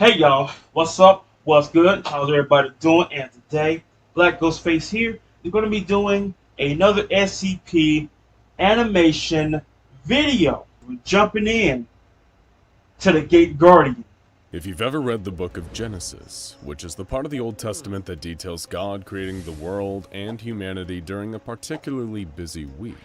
Hey y'all, what's up? What's good? How's everybody doing? And today, BlackGhostFace here. We're going to be doing another SCP animation video. We're jumping in to the Gate Guardian. If you've ever read the book of Genesis, which is the part of the Old Testament that details God creating the world and humanity during a particularly busy week,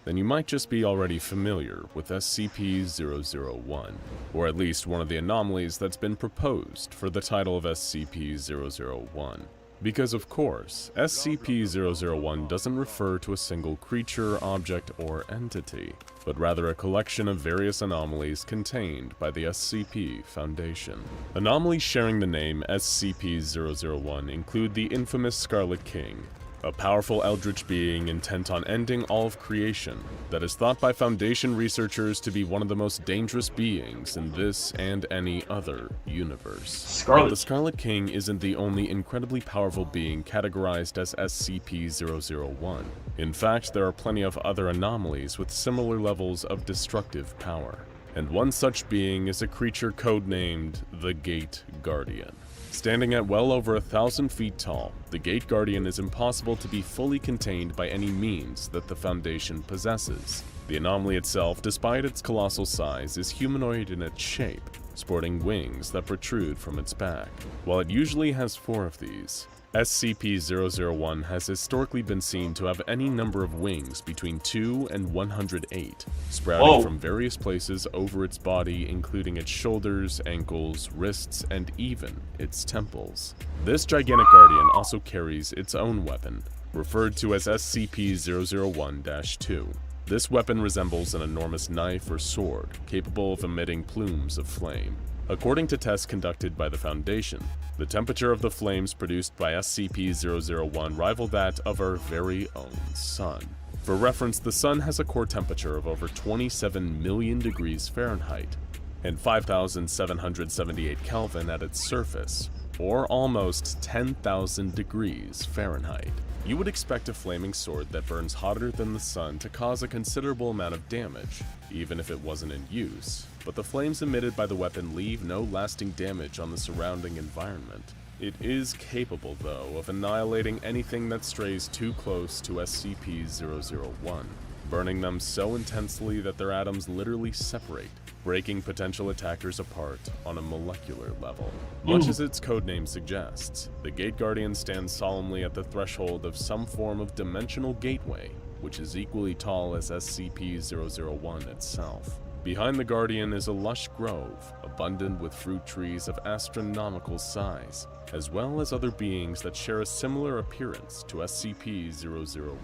then you might just be already familiar with SCP-001, or at least one of the anomalies that's been proposed for the title of SCP-001. Because of course, SCP-001 doesn't refer to a single creature, object, or entity, but rather a collection of various anomalies contained by the SCP Foundation. Anomalies sharing the name SCP-001 include the infamous Scarlet King, a powerful eldritch being intent on ending all of creation that is thought by Foundation researchers to be one of the most dangerous beings in this and any other universe. But the Scarlet King isn't the only incredibly powerful being categorized as SCP-001. In fact, there are plenty of other anomalies with similar levels of destructive power. And one such being is a creature codenamed the Gate Guardian. Standing at well over 1,000 feet tall, the Gate Guardian is impossible to be fully contained by any means that the Foundation possesses. The anomaly itself, despite its colossal size, is humanoid in its shape, sporting wings that protrude from its back. While it usually has 4 of these, SCP-001 has historically been seen to have any number of wings between 2 and 108, sprouting from various places over its body, including its shoulders, ankles, wrists, and even its temples. This gigantic guardian also carries its own weapon, referred to as SCP-001-2. This weapon resembles an enormous knife or sword, capable of emitting plumes of flame. According to tests conducted by the Foundation, the temperature of the flames produced by SCP-001 rival that of our very own Sun. For reference, the Sun has a core temperature of over 27 million degrees Fahrenheit and 5,778 Kelvin at its surface, or almost 10,000 degrees Fahrenheit. You would expect a flaming sword that burns hotter than the Sun to cause a considerable amount of damage, even if it wasn't in use, but the flames emitted by the weapon leave no lasting damage on the surrounding environment. It is capable, though, of annihilating anything that strays too close to SCP-001, burning them so intensely that their atoms literally separate, breaking potential attackers apart on a molecular level. Much as its codename suggests, the Gate Guardian stands solemnly at the threshold of some form of dimensional gateway, which is equally tall as SCP-001 itself. Behind the Guardian is a lush grove, abundant with fruit trees of astronomical size, as well as other beings that share a similar appearance to SCP-001.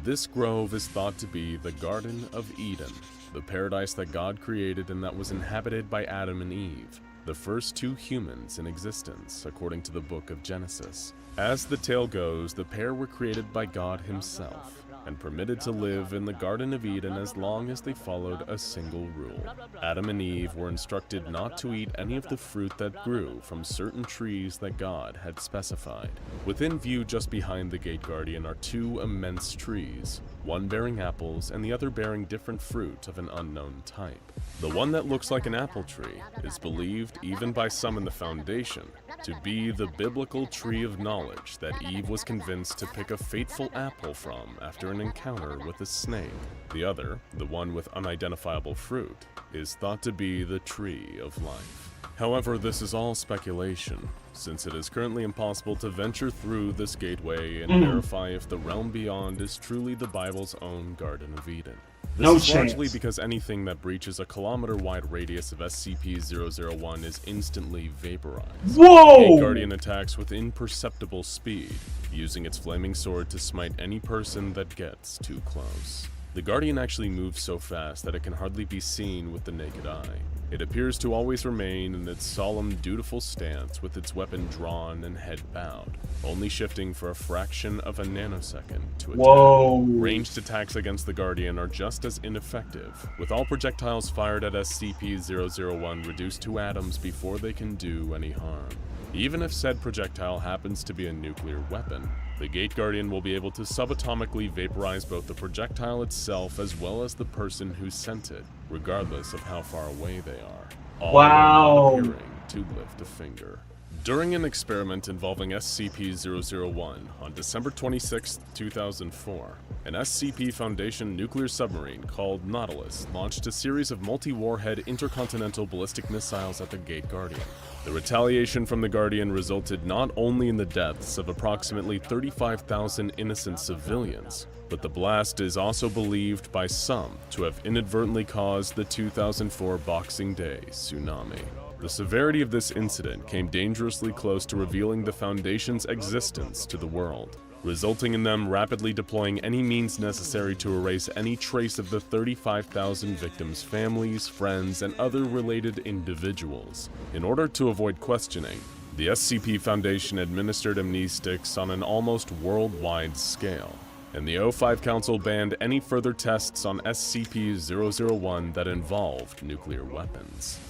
This grove is thought to be the Garden of Eden, the paradise that God created and that was inhabited by Adam and Eve, the first 2 humans in existence, according to the book of Genesis. As the tale goes, the pair were created by God himself and permitted to live in the Garden of Eden as long as they followed a single rule. Adam and Eve were instructed not to eat any of the fruit that grew from certain trees that God had specified. Within view just behind the Gate Guardian are 2 immense trees, one bearing apples and the other bearing different fruit of an unknown type. The one that looks like an apple tree is believed, even by some in the Foundation, to be the biblical tree of knowledge that Eve was convinced to pick a fateful apple from after an encounter with a snake. The other, the one with unidentifiable fruit, is thought to be the tree of life. However, this is all speculation, since it is currently impossible to venture through this gateway and verify if the realm beyond is truly the Bible's own Garden of Eden. This is largely because anything that breaches a kilometer-wide radius of SCP-001 is instantly vaporized. Whoa! The Gate Guardian attacks with imperceptible speed, using its flaming sword to smite any person that gets too close. The Guardian actually moves so fast that it can hardly be seen with the naked eye. It appears to always remain in its solemn, dutiful stance with its weapon drawn and head bowed, only shifting for a fraction of a nanosecond to attack. Ranged attacks against the Guardian are just as ineffective, with all projectiles fired at SCP-001 reduced to atoms before they can do any harm. Even if said projectile happens to be a nuclear weapon, the Gate Guardian will be able to subatomically vaporize both the projectile itself as well as the person who sent it, regardless of how far away they are, all while not appearing to lift a finger. During an experiment involving SCP-001 on December 26, 2004, an SCP Foundation nuclear submarine called Nautilus launched a series of multi-warhead intercontinental ballistic missiles at the Gate Guardian. The retaliation from the Guardian resulted not only in the deaths of approximately 35,000 innocent civilians, but the blast is also believed by some to have inadvertently caused the 2004 Boxing Day tsunami. The severity of this incident came dangerously close to revealing the Foundation's existence to the world, resulting in them rapidly deploying any means necessary to erase any trace of the 35,000 victims' families, friends, and other related individuals. In order to avoid questioning, the SCP Foundation administered amnestics on an almost worldwide scale, and the O5 Council banned any further tests on SCP-001 that involved nuclear weapons.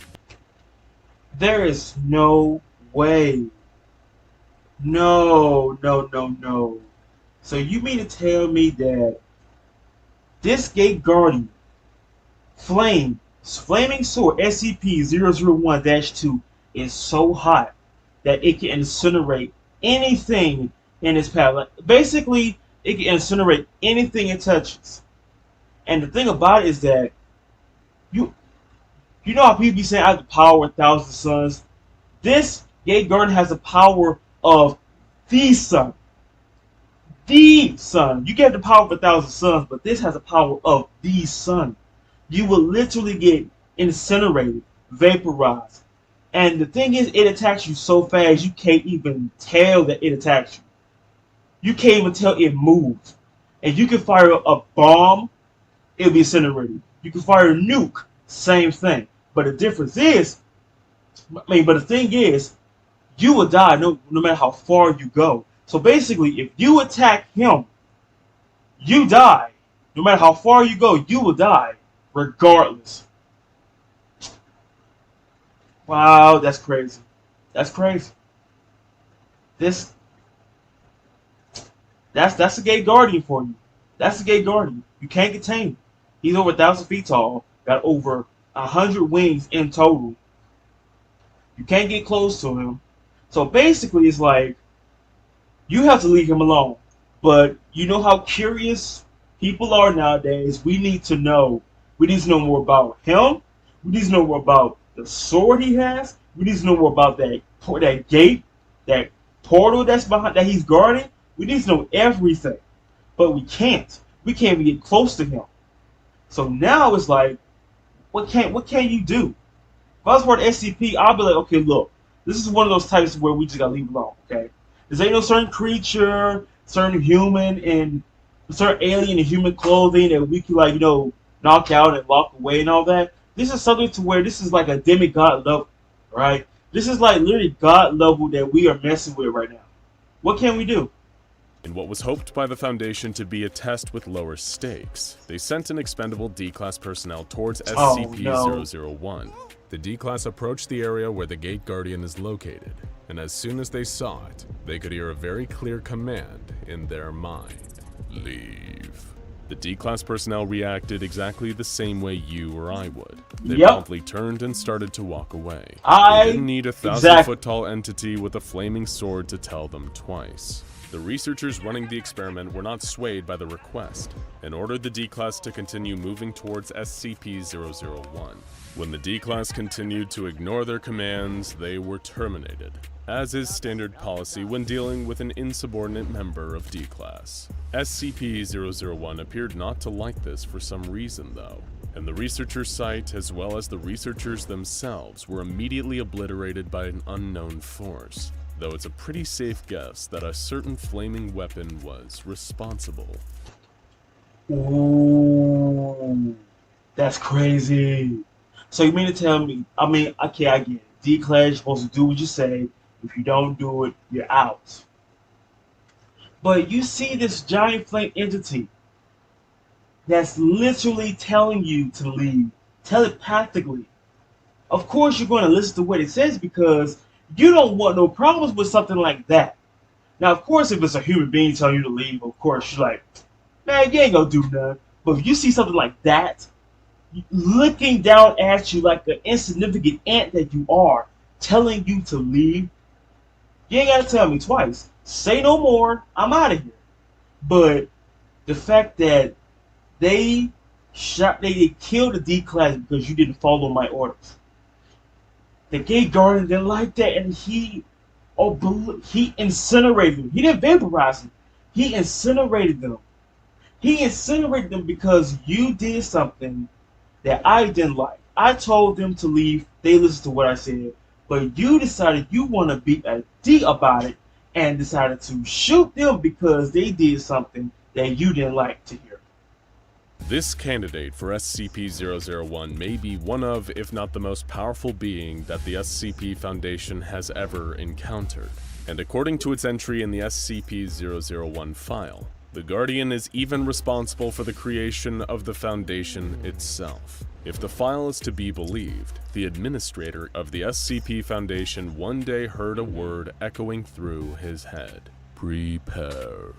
There is no way. No. So you mean to tell me that this Gate Guardian flaming sword SCP-001-2 is so hot that it can incinerate anything in its path? Like, basically, it can incinerate anything it touches. And the thing about it is that you know how people be saying I have the power of 1,000 suns? This Gate Guardian has the power of the sun. The sun. You get the power of 1,000 suns, but this has the power of the sun. You will literally get incinerated, vaporized. And the thing is, it attacks you so fast you can't even tell that it attacks you. You can't even tell it moves. And you can fire a bomb, it'll be incinerated. You can fire a nuke, same thing. But the difference is, but the thing is, you will die no matter how far you go. So basically, if you attack him, you die. No matter how far you go, you will die, regardless. Wow, that's crazy. That's crazy. That's the Gate Guardian for you. That's the Gate Guardian. You can't contain him. He's over 1,000 feet tall. Got over 100 wings in total. You can't get close to him. So basically, it's like you have to leave him alone. But you know how curious people are nowadays. We need to know. We need to know more about him. We need to know more about the sword he has. We need to know more about that gate, that portal that's behind that he's guarding. We need to know everything. But we can't. We can't even get close to him. So now it's like, what can you do? If I was part of SCP, I'll be like, okay, look, this is one of those types where we just gotta leave it alone, okay? This ain't no certain creature, certain human, and certain alien in human clothing that we can, like, knock out and lock away and all that. This is something to where this is like a demigod level, right? This is like literally God level that we are messing with right now. What can we do? In what was hoped by the Foundation to be a test with lower stakes, they sent an expendable D-Class personnel towards SCP-001. The D-Class approached the area where the Gate Guardian is located, and as soon as they saw it, they could hear a very clear command in their mind: leave. The D-Class personnel reacted exactly the same way you or I would. They promptly turned and started to walk away. They didn't need a 1,000-foot-tall entity with a flaming sword to tell them twice. The researchers running the experiment were not swayed by the request and ordered the D-Class to continue moving towards SCP-001. When the D-Class continued to ignore their commands, they were terminated, as is standard policy when dealing with an insubordinate member of D-Class. SCP-001 appeared not to like this for some reason, though, and the researcher site as well as the researchers themselves were immediately obliterated by an unknown force, though it's a pretty safe guess that a certain flaming weapon was responsible. Ooh, that's crazy. So you mean to tell me, okay, I get it. D-Class, you're supposed to do what you say. If you don't do it, you're out. But you see this giant flame entity that's literally telling you to leave, telepathically. Of course you're going to listen to what it says because you don't want no problems with something like that. Now, of course, if it's a human being telling you to leave, of course, you're like, man, you ain't gonna do nothing. But if you see something like that, looking down at you like the insignificant ant that you are, telling you to leave, you ain't gotta tell me twice. Say no more, I'm out of here. But the fact that they killed the D-Class because you didn't follow my orders. The Gate Guardian didn't like that, and he incinerated them. He didn't vaporize them. He incinerated them. He incinerated them because you did something that I didn't like. I told them to leave. They listened to what I said. But you decided you want to be a D about it and decided to shoot them because they did something that you didn't like to hear. This candidate for SCP-001 may be one of, if not the most powerful being that the SCP Foundation has ever encountered. And according to its entry in the SCP-001 file, the Guardian is even responsible for the creation of the Foundation itself. If the file is to be believed, the administrator of the SCP Foundation one day heard a word echoing through his head: prepare.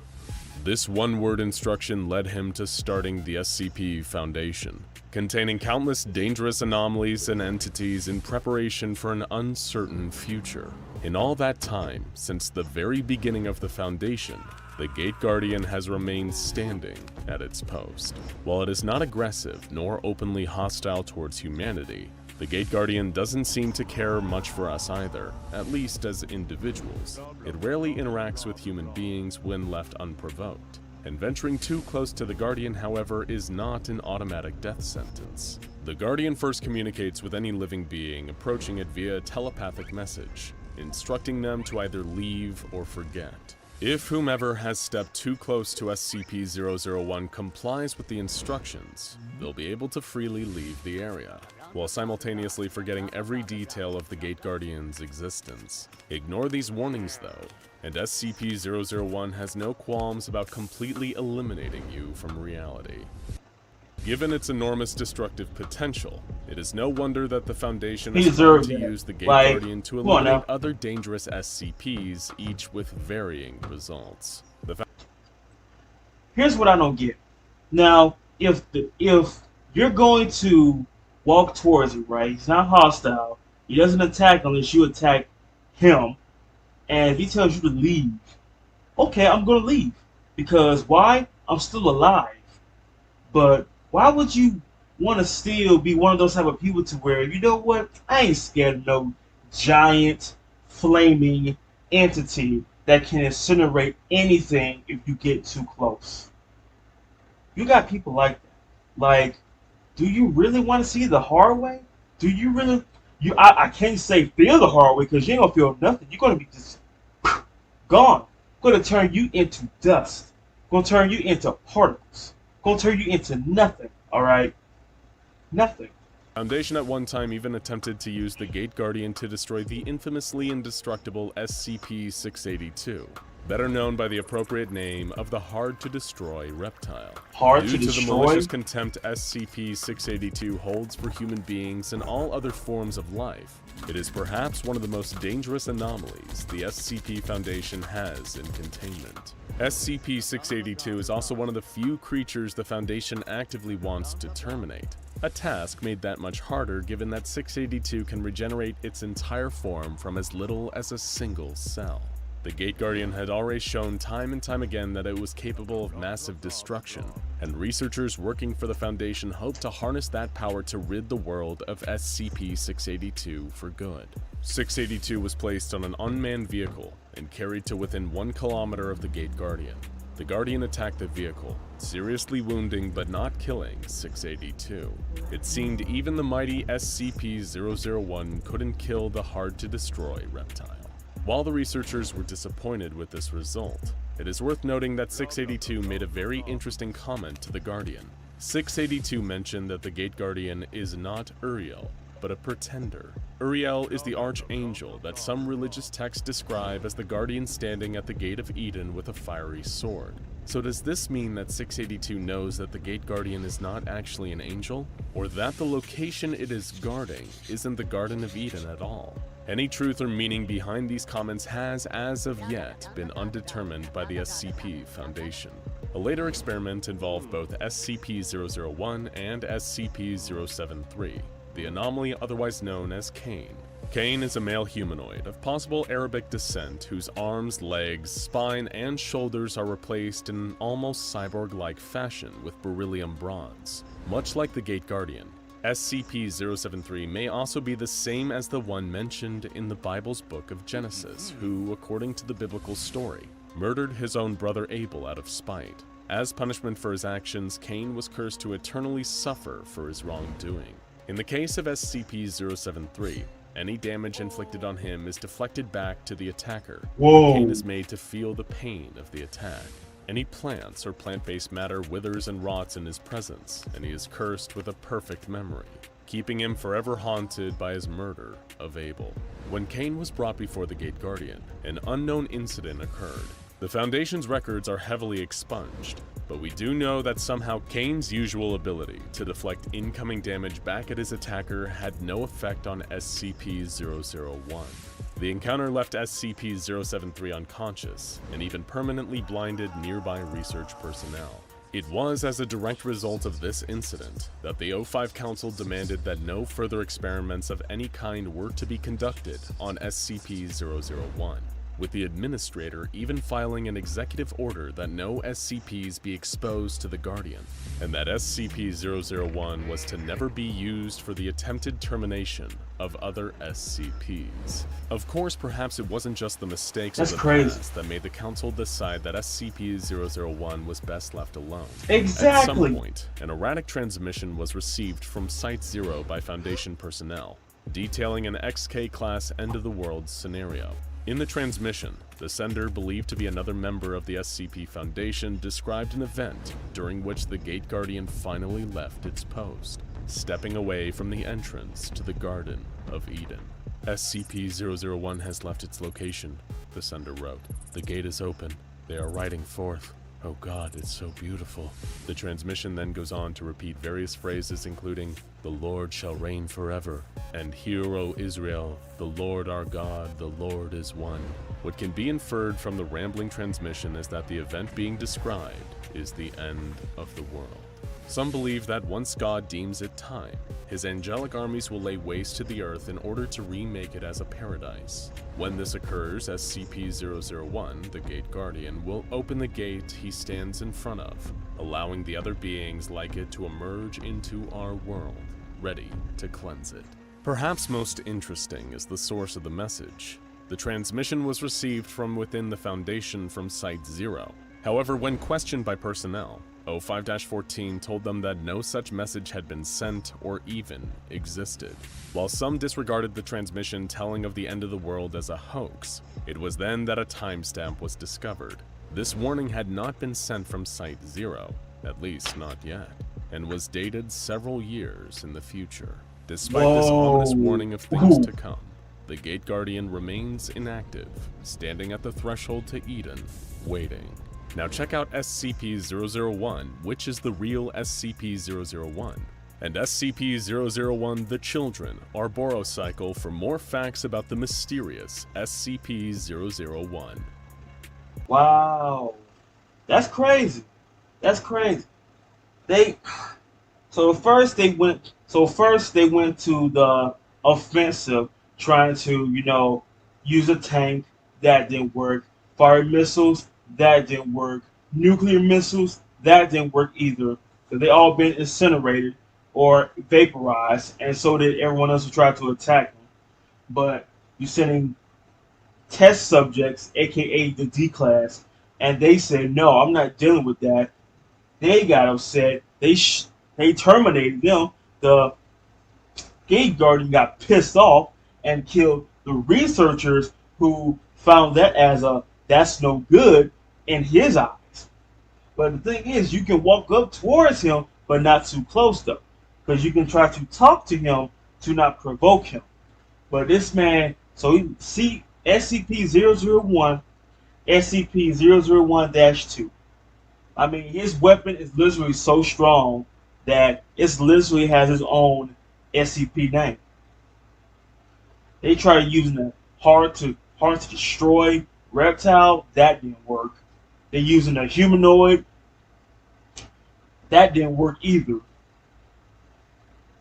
This one-word instruction led him to starting the SCP Foundation, containing countless dangerous anomalies and entities in preparation for an uncertain future. In all that time, since the very beginning of the Foundation, the Gate Guardian has remained standing at its post. While it is not aggressive nor openly hostile towards humanity, the Gate Guardian doesn't seem to care much for us either, at least as individuals. It rarely interacts with human beings when left unprovoked, and venturing too close to the Guardian, however, is not an automatic death sentence. The Guardian first communicates with any living being approaching it via a telepathic message, instructing them to either leave or forget. If whomever has stepped too close to SCP-001 complies with the instructions, they'll be able to freely leave the area, while simultaneously forgetting every detail of the Gate Guardian's existence. Ignore these warnings though, and SCP-001 has no qualms about completely eliminating you from reality. Given its enormous destructive potential, it is no wonder that the Foundation is trying to use the Gate Guardian to eliminate other dangerous SCPs, each with varying results. Here's what I don't get. Now, if you're going to walk towards it, right? He's not hostile. He doesn't attack unless you attack him. And if he tells you to leave, okay, I'm going to leave. Because why? I'm still alive. But why would you want to still be one of those type of people to where, you know what, I ain't scared of no giant flaming entity that can incinerate anything if you get too close? You got people like that. Like, do you really want to see the hard way? Do you really? I can't say feel the hard way because you ain't gonna feel nothing. You're gonna be just gone. Gonna turn you into dust. Gonna turn you into particles. Gonna turn you into nothing. All right, nothing. Foundation at one time even attempted to use the Gate Guardian to destroy the infamously indestructible SCP-682, better known by the appropriate name of the hard-to-destroy reptile. Due to the malicious contempt SCP-682 holds for human beings and all other forms of life, it is perhaps one of the most dangerous anomalies the SCP Foundation has in containment. SCP-682 is also one of the few creatures the Foundation actively wants to terminate, a task made that much harder given that 682 can regenerate its entire form from as little as a single cell. The Gate Guardian had already shown time and time again that it was capable of massive destruction, and researchers working for the Foundation hoped to harness that power to rid the world of SCP-682 for good. 682 was placed on an unmanned vehicle and carried to within 1 kilometer of the Gate Guardian. The Guardian attacked the vehicle, seriously wounding but not killing 682. It seemed even the mighty SCP-001 couldn't kill the hard-to-destroy reptile. While the researchers were disappointed with this result, it is worth noting that 682 made a very interesting comment to the Guardian. 682 mentioned that the Gate Guardian is not Uriel, but a pretender. Uriel is the archangel that some religious texts describe as the Guardian standing at the Gate of Eden with a fiery sword. So does this mean that 682 knows that the Gate Guardian is not actually an angel? Or that the location it is guarding isn't the Garden of Eden at all? Any truth or meaning behind these comments has, as of yet, been undetermined by the SCP Foundation. A later experiment involved both SCP-001 and SCP-073, the anomaly otherwise known as Cain. Cain is a male humanoid of possible Arabic descent whose arms, legs, spine, and shoulders are replaced in an almost cyborg-like fashion with beryllium bronze. Much like the Gate Guardian, SCP-073 may also be the same as the one mentioned in the Bible's book of Genesis, who, according to the biblical story, murdered his own brother Abel out of spite. As punishment for his actions, Cain was cursed to eternally suffer for his wrongdoing. In the case of SCP-073, any damage inflicted on him is deflected back to the attacker. Whoa. Cain is made to feel the pain of the attack. Any plants or plant-based matter withers and rots in his presence, and he is cursed with a perfect memory, keeping him forever haunted by his murder of Abel. When Cain was brought before the Gate Guardian, an unknown incident occurred. The Foundation's records are heavily expunged, but we do know that somehow Cain's usual ability to deflect incoming damage back at his attacker had no effect on SCP-001. The encounter left SCP-073 unconscious and even permanently blinded nearby research personnel. It was as a direct result of this incident that the O5 Council demanded that no further experiments of any kind were to be conducted on SCP-001, with the administrator even filing an executive order that no SCPs be exposed to the Guardian, and that SCP-001 was to never be used for the attempted termination of other SCPs. Of course, perhaps it wasn't just the mistakes of the past that made the Council decide that SCP-001 was best left alone. Exactly. At some point, an erratic transmission was received from Site-0 by Foundation personnel, detailing an XK-class end-of-the-world scenario. In the transmission, the sender, believed to be another member of the SCP Foundation, described an event during which the Gate Guardian finally left its post, stepping away from the entrance to the Garden of Eden. SCP-001 has left its location, the sender wrote. The gate is open. They are riding forth. Oh God, it's so beautiful. The transmission then goes on to repeat various phrases including, "The Lord shall reign forever," and "Hear, O Israel, the Lord our God, the Lord is one." What can be inferred from the rambling transmission is that the event being described is the end of the world. Some believe that once God deems it time, his angelic armies will lay waste to the earth in order to remake it as a paradise. When this occurs, SCP-001, the Gate Guardian, will open the gate he stands in front of, allowing the other beings like it to emerge into our world, ready to cleanse it. Perhaps most interesting is the source of the message. The transmission was received from within the Foundation from Site-0. However, when questioned by personnel, O5-14 told them that no such message had been sent or even existed. While some disregarded the transmission telling of the end of the world as a hoax, it was then that a timestamp was discovered. This warning had not been sent from Site-0, at least not yet, and was dated several years in the future. Despite this ominous warning of things to come, the Gate Guardian remains inactive, standing at the threshold to Eden, waiting. Now check out SCP-001, which is the real SCP-001, and SCP-001 The Children, our Borocycle, for more facts about the mysterious SCP-001. Wow. That's crazy. That's crazy. First they went to the offensive, trying to, use a tank. That didn't work. Fire missiles, that didn't work. Nuclear missiles, that didn't work either. Because they all been incinerated or vaporized, and so did everyone else who tried to attack them. But you're sending test subjects, aka the D-Class, and they said, no, I'm not dealing with that. They got upset. They terminated them. The Gate Guardian got pissed off and killed the researchers who found that as that's no good in his eyes. But the thing is, you can walk up towards him, but not too close though, because you can try to talk to him to not provoke him. But this man, so he see SCP-001, SCP-001-2. I mean, his weapon is literally so strong that it literally has its own SCP name. They tried using a hard to destroy reptile, that didn't work. They're using a humanoid, that didn't work either.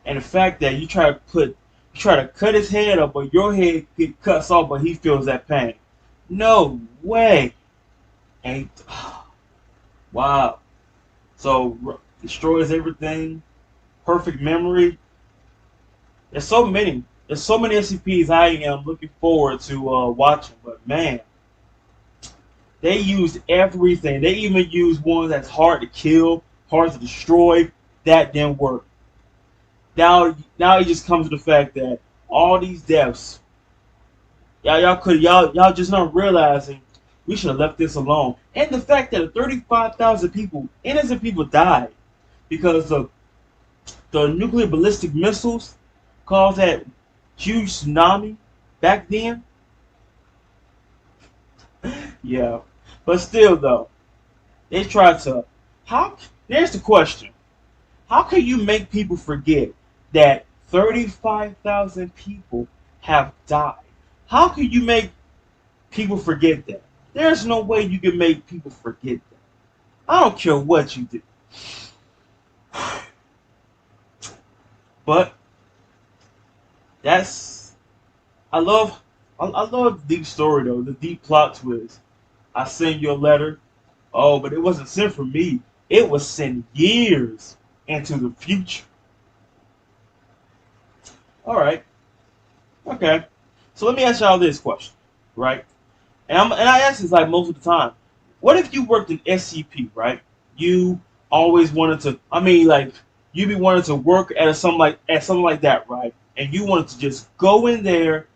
And the fact that you try to put You try to cut his head up, but your head get cuts off, but he feels that pain. No way. And wow. So destroys everything. Perfect memory. There's so many. There's so many SCPs I am looking forward to watching. But man, they used everything. They even used one that's hard to kill, hard to destroy. That didn't work. Now it just comes to the fact that all these deaths, y'all just not realizing we should have left this alone. And the fact that 35,000 people, innocent people, died because of the nuclear ballistic missiles caused that huge tsunami back then. Yeah, but still though, they tried to. How? There's the question: how can you make people forget that 35,000 people have died? How can you make people forget that? There's no way you can make people forget that. I don't care what you do. But that's I love the deep story though, the deep plot twist. I send you a letter. Oh, but it wasn't sent from me. It was sent years into the future. Alright. Okay. So let me ask y'all this question, right? And I ask this like most of the time. What if you worked in SCP, right? You always wanted to. I mean, like you be wanting to work at something like that, right? And you wanted to just go in there,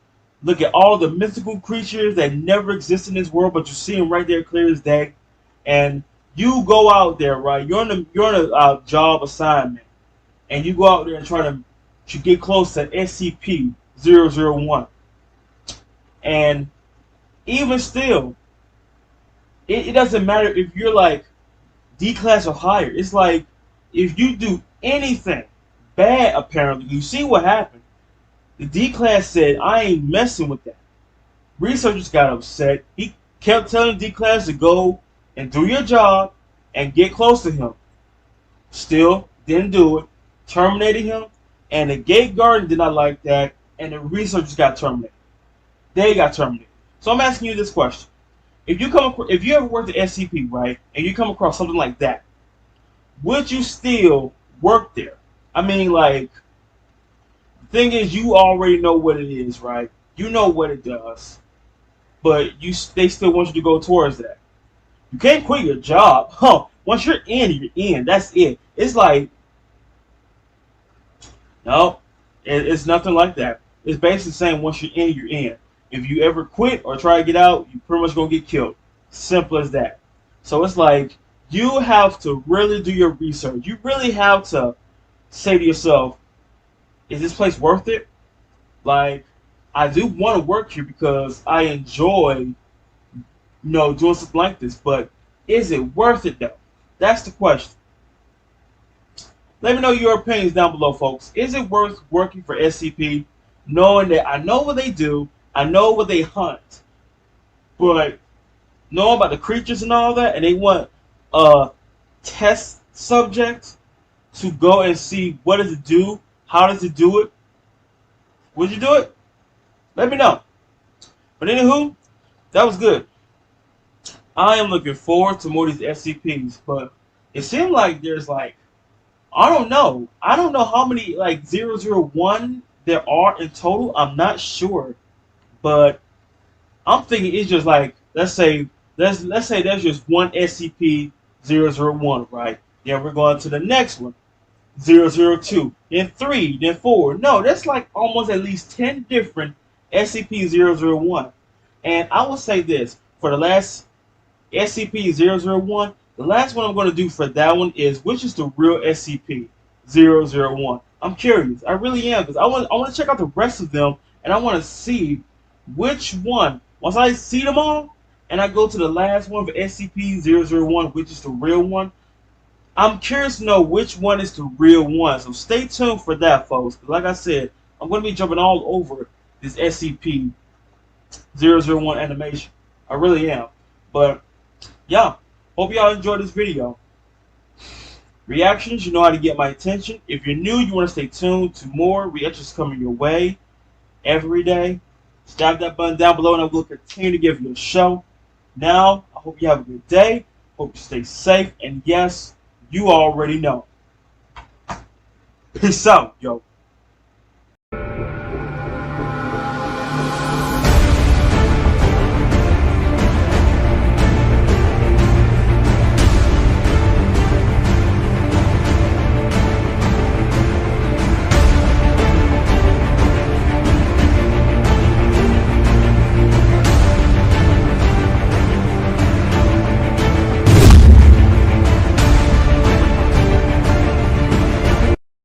look at all the mythical creatures that never exist in this world, but you see them right there, clear as day. And you go out there, right? You're on a job assignment, and you go out there and try to get close to SCP-001. And even still, it doesn't matter if you're like D class or higher. It's like if you do anything bad, apparently, you see what happened. The D class said, I ain't messing with that. Researchers got upset. He kept telling D class to go and do your job and get close to him. Still didn't do it. Terminated him. And the gate guard did not like that. And the researchers got terminated. They got terminated. So I'm asking you this question. If you ever worked at SCP, right, and you come across something like that, would you still work there? I mean, like, the thing is, you already know what it is, right? You know what it does, but they still want you to go towards that. You can't quit your job, huh? Once you're in, you're in. That's it. It's like, no, it's nothing like that. It's basically saying once you're in, you're in. If you ever quit or try to get out, you pretty much gonna get killed. Simple as that. So it's like you have to really do your research. You really have to say to yourself, is this place worth it? Like, I do want to work here because I enjoy, doing something like this. But is it worth it though? That's the question. Let me know your opinions down below, folks. Is it worth working for SCP, knowing that I know what they do? I know what they hunt, but knowing about the creatures and all that, and they want test subjects to go and see what does it do, how does it do it. Would you do it? Let me know. But anywho, that was good. I am looking forward to more of these SCPs, but it seemed like there's like, I don't know how many like 001 there are in total. I'm not sure. But I'm thinking it's just like, let's say there's just one SCP-001, right? Then we're going to the next one, 002, then 3, then 4. No, that's like almost at least 10 different SCP-001. And I will say this, for the last SCP-001, the last one I'm going to do for that one is, which is the real SCP-001. I'm curious. I really am, because I want to check out the rest of them, and I want to see which one, once I see them all, and I go to the last one for SCP-001, which is the real one, I'm curious to know which one is the real one. So stay tuned for that, folks. Like I said, I'm going to be jumping all over this SCP-001 animation. I really am. But, yeah, hope y'all enjoyed this video. Reactions, you know how to get my attention. If you're new, you want to stay tuned to more reactions coming your way. every day. Stab that button down below and I will continue to give you a show. Now, I hope you have a good day. Hope you stay safe. And yes, you already know. Peace out, yo.